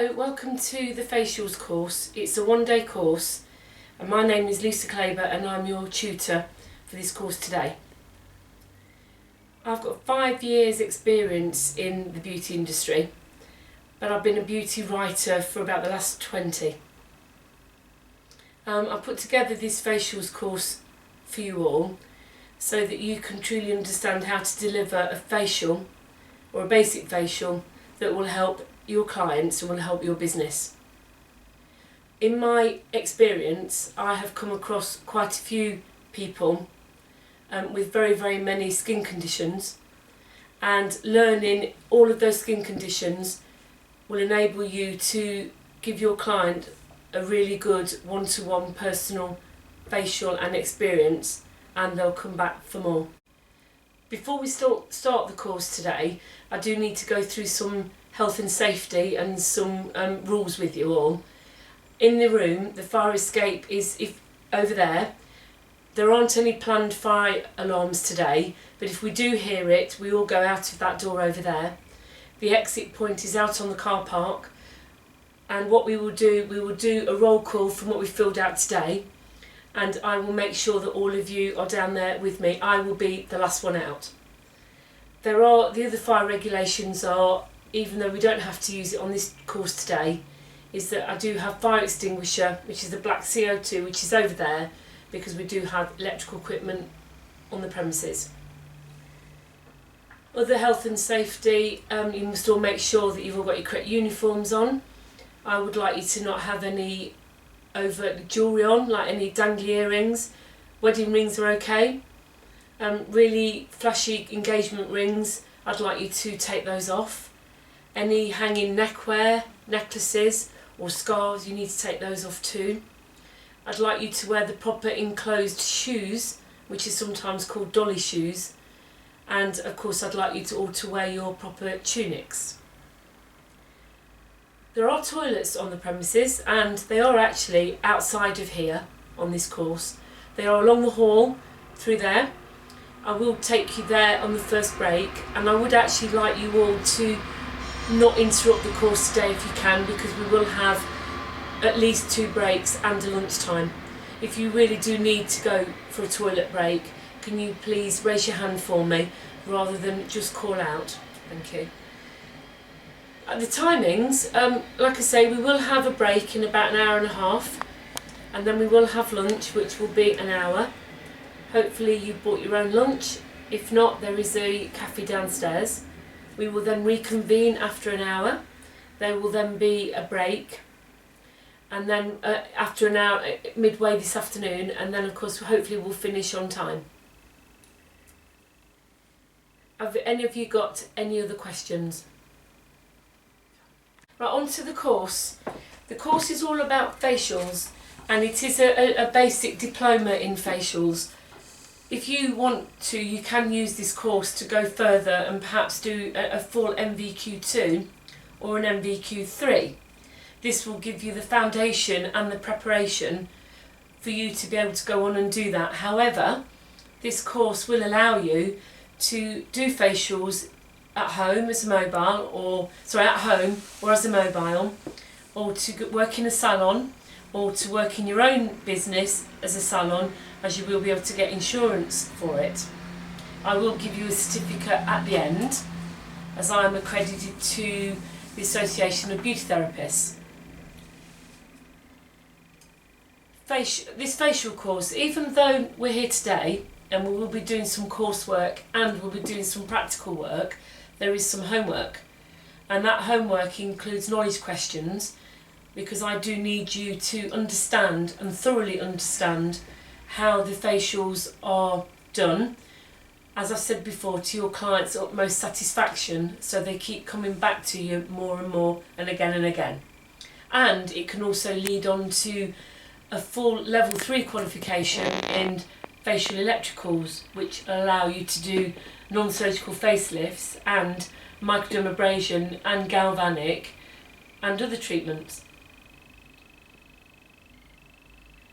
Hello, welcome to the facials course. It's a one-day course and my name is Claber and I'm your tutor for this course today. I've got 5 years experience in the beauty industry, but I've been a beauty writer for about the last 20. I put together this facials course for you all so that you can truly understand how to deliver a facial or a basic facial that will help your clients and will help your business. In my experience, I have come across quite a few people with very many skin conditions, and learning all of those skin conditions will enable you to give your client a really good one-to-one personal facial and experience, and they'll come back for more. Before we start the course today, I do need to go through some health and safety and some rules with you all. In the room, the fire escape is over there. There aren't any planned fire alarms today, but if we do hear it, we all go out of that door over there. The exit point is out on the car park, and what we will do a roll call from what we filled out today, and I will make sure that all of you are down there with me. I will be the last one out. The other fire regulations are, even though we don't have to use it on this course today, is that I do have fire extinguisher, which is the black CO2, which is over there, because we do have electrical equipment on the premises. Other health and safety, you must all make sure that you've all got your correct uniforms on. I would like you to not have any overt jewellery on, like any dangly earrings. Wedding rings are okay. Really flashy engagement rings, I'd like you to take those off. Any hanging neckwear, necklaces or scarves, you need to take those off too. I'd like you to wear the proper enclosed shoes, which is sometimes called dolly shoes, and of course I'd like you to all to wear your proper tunics. There are toilets on the premises, and they are actually outside of here on this course. They are along the hall through there. I will take you there on the first break, and I would actually like you all to not interrupt the course today if you can, because we will have at least 2 breaks and a lunchtime. If you really do need to go for a toilet break, can you please raise your hand for me rather than just call out? Thank you. The timings, like I say, we will have a break in about an hour and a half, and then we will have lunch, which will be an hour. Hopefully you brought your own lunch. If not, there is a cafe downstairs. We will then reconvene after an hour. There will then be a break, and then after an hour, midway this afternoon, and then of course hopefully we'll finish on time. Have any of you got any other questions? Right, on to the course. The course is all about facials, and it is a basic diploma in facials. If you want to, you can use this course to go further and perhaps do a full MVQ2 or an MVQ3. This will give you the foundation and the preparation for you to be able to go on and do that. However, this course will allow you to do facials at home as a mobile, or as a mobile, or to work in a salon, or to work in your own business as a salon, as you will be able to get insurance for it. I will give you a certificate at the end, as I am accredited to the Association of Beauty Therapists. This facial course, even though we're here today and we will be doing some coursework and we'll be doing some practical work, there is some homework, and that homework includes knowledge questions, because I do need you to understand and thoroughly understand how the facials are done, as I've said before, to your clients' utmost satisfaction, so they keep coming back to you more and more and again and again. And it can also lead on to a full level 3 qualification in facial electricals, which allow you to do non-surgical facelifts and microdermabrasion and galvanic and other treatments.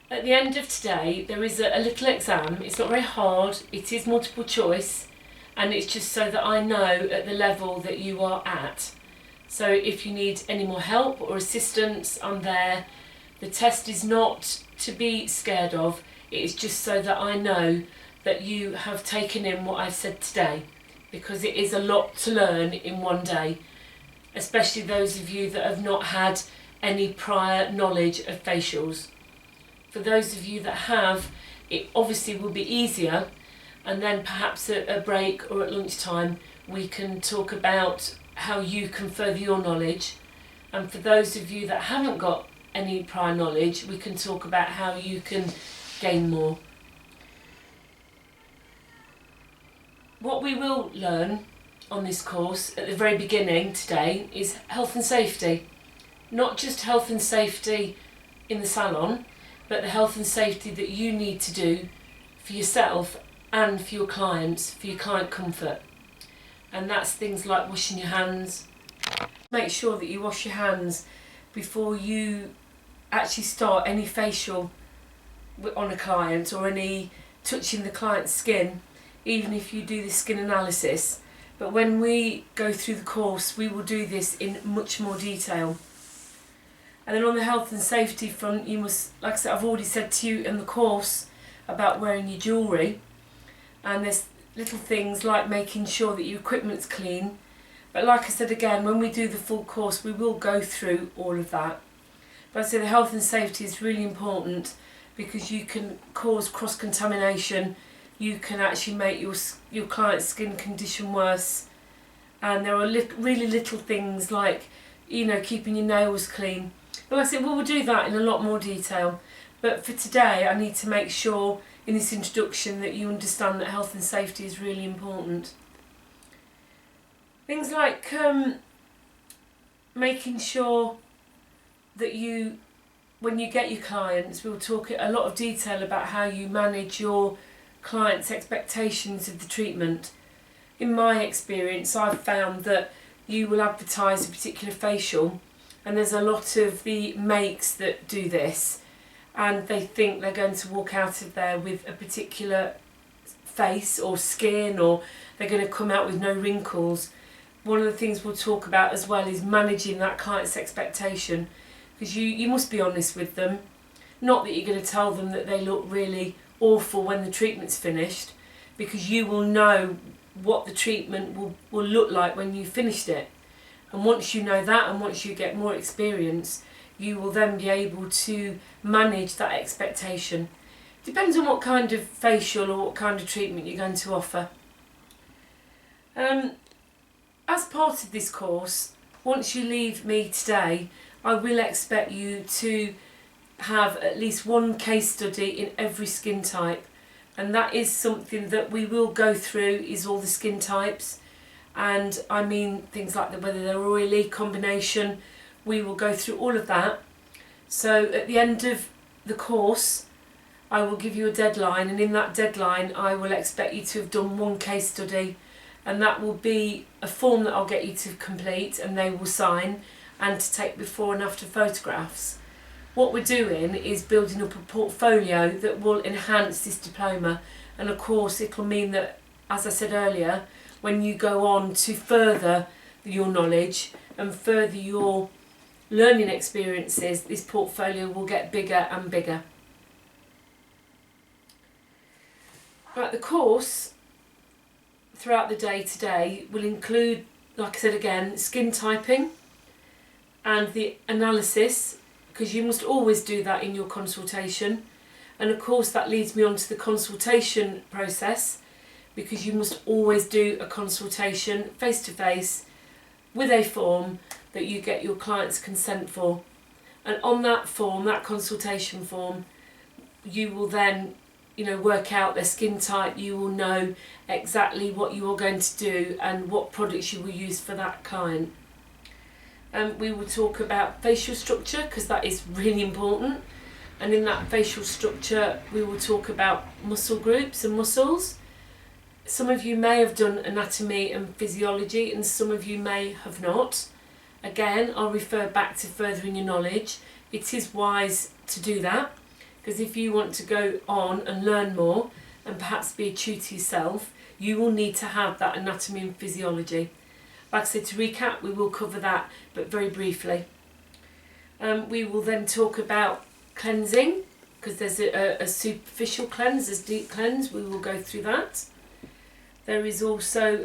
At the end of today, there is a little exam. It's not very hard, it is multiple choice, and it's just so that I know at the level that you are at. So if you need any more help or assistance, I'm there. The test is not to be scared of, it is just so that I know that you have taken in what I've said today, because it is a lot to learn in one day, especially those of you that have not had any prior knowledge of facials. For those of you that have, it obviously will be easier, and then perhaps at a break or at lunchtime we can talk about how you can further your knowledge. And for those of you that haven't got any prior knowledge, we can talk about how you can gain more. What we will learn on this course at the very beginning today is health and safety. Not just health and safety in the salon, but the health and safety that you need to do for yourself and for your clients, for your client comfort. And that's things like washing your hands. Make sure that you wash your hands before you actually start any facial on a client or any touching the client's skin, even if you do the skin analysis. But when we go through the course, we will do this in much more detail. And then on the health and safety front, you must, like I said, I've already said to you in the course about wearing your jewellery, and there's little things like making sure that your equipment's clean. But like I said again, when we do the full course, we will go through all of that. But I say the health and safety is really important, because you can cause cross-contamination, you can actually make your client's skin condition worse, and there are really little things like, you know, keeping your nails clean. But like I said, we will do that in a lot more detail. But for today, I need to make sure in this introduction that you understand that health and safety is really important. Things like making sure that you, when you get your clients, we'll talk a lot of detail about how you manage your clients' expectations of the treatment. In my experience, I've found that you will advertise a particular facial, and there's a lot of the makes that do this, and they think they're going to walk out of there with a particular face or skin, or they're going to come out with no wrinkles. One of the things we'll talk about as well is managing that client's expectation, because you must be honest with them. Not that you're going to tell them that they look really awful when the treatment's finished, because you will know what the treatment will look like when you've finished it. And once you know that, and once you get more experience, you will then be able to manage that expectation. Depends on what kind of facial or what kind of treatment you're going to offer. As part of this course, once you leave me today, I will expect you to have at least one case study in every skin type, and that is something that we will go through, is all the skin types. And I mean things like whether they're oily, combination, we will go through all of that. So at the end of the course, I will give you a deadline, and in that deadline I will expect you to have done one case study, and that will be a form that I'll get you to complete and they will sign, and to take before and after photographs. What we're doing is building up a portfolio that will enhance this diploma, and of course it'll mean that, as I said earlier, when you go on to further your knowledge and further your learning experiences, this portfolio will get bigger and bigger. Right, the course throughout the day today will include, like I said again, skin typing and the analysis, because you must always do that in your consultation. And of course that leads me on to the consultation process, because you must always do a consultation face to face with a form that you get your client's consent for. And on that form, that consultation form, you will then, you know, work out their skin type. You will know exactly what you are going to do and what products you will use for that client. We will talk about facial structure, because that is really important, and in that facial structure we will talk about muscle groups and muscles. Some of you may have done anatomy and physiology, and some of you may have not. Again, I'll refer back to furthering your knowledge. It is wise to do that, because if you want to go on and learn more and perhaps be a tutor yourself, you will need to have that anatomy and physiology. Like I said, to recap, we will cover that, but very briefly. We will then talk about cleansing, because there's a superficial cleanse, there's deep cleanse. We will go through that. There is also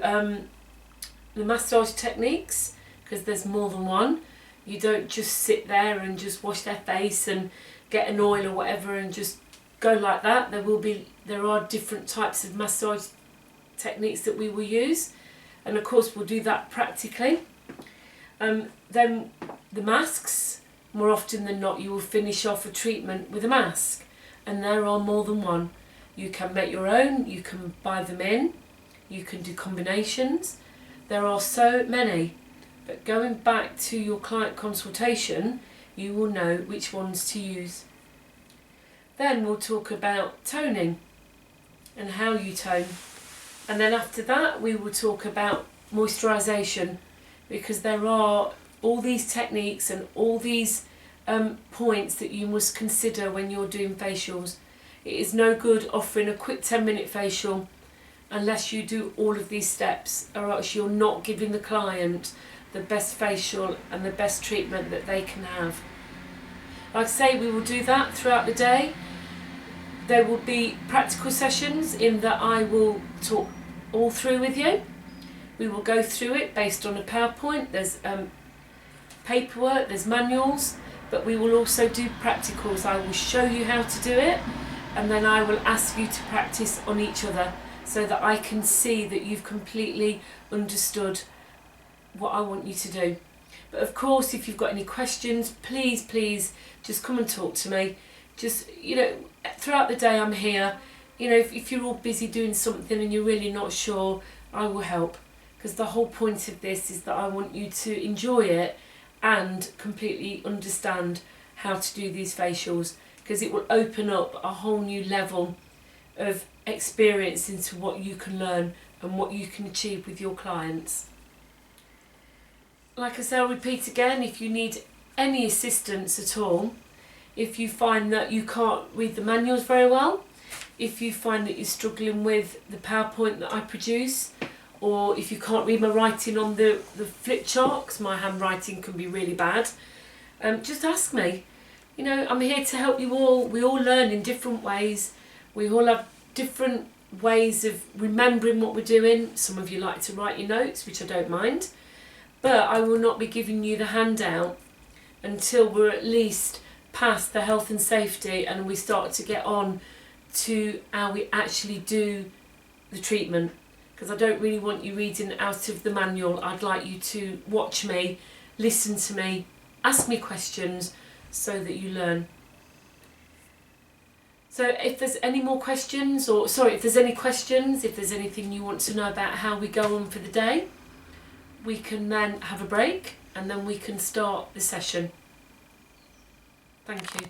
the massage techniques, because there's more than one. You don't just sit there and just wash their face and get an oil or whatever and just go like that. There are different types of massage techniques that we will use, and of course we'll do that practically. Then the masks, more often than not you will finish off a treatment with a mask, and there are more than one. You can make your own, you can buy them in, you can do combinations. There are so many, but going back to your client consultation, you will know which ones to use. Then we'll talk about toning and how you tone. And then after that we will talk about moisturisation, because there are all these techniques and all these points that you must consider when you're doing facials. It is no good offering a quick 10-minute facial unless you do all of these steps, or else you're not giving the client the best facial and the best treatment that they can have. Like I say, we will do that throughout the day. There will be practical sessions in that I will talk all through with you. We will go through it based on a PowerPoint. There's paperwork, there's manuals, but we will also do practicals. I will show you how to do it, and then I will ask you to practice on each other so that I can see that you've completely understood what I want you to do. But of course, if you've got any questions, please just come and talk to me. Just, throughout the day I'm here. If you're all busy doing something and you're really not sure, I will help, because the whole point of this is that I want you to enjoy it and completely understand how to do these facials, because it will open up a whole new level of experience into what you can learn and what you can achieve with your clients. Like I say, I'll repeat again, if you need any assistance at all, if you find that you can't read the manuals very well, if you find that you're struggling with the PowerPoint that I produce, or if you can't read my writing on the flip chart, because my handwriting can be really bad, just ask me. I'm here to help you all. We all learn in different ways. We all have different ways of remembering what we're doing. Some of you like to write your notes, which I don't mind, but I will not be giving you the handout until we're at least past the health and safety and we start to get on to how we actually do the treatment, because I don't really want you reading out of the manual. I'd like you to watch me, listen to me, ask me questions so that you learn. So if there's any more questions, if there's any questions, if there's anything you want to know about how we go on for the day, we can then have a break and then we can start the session. Thank you.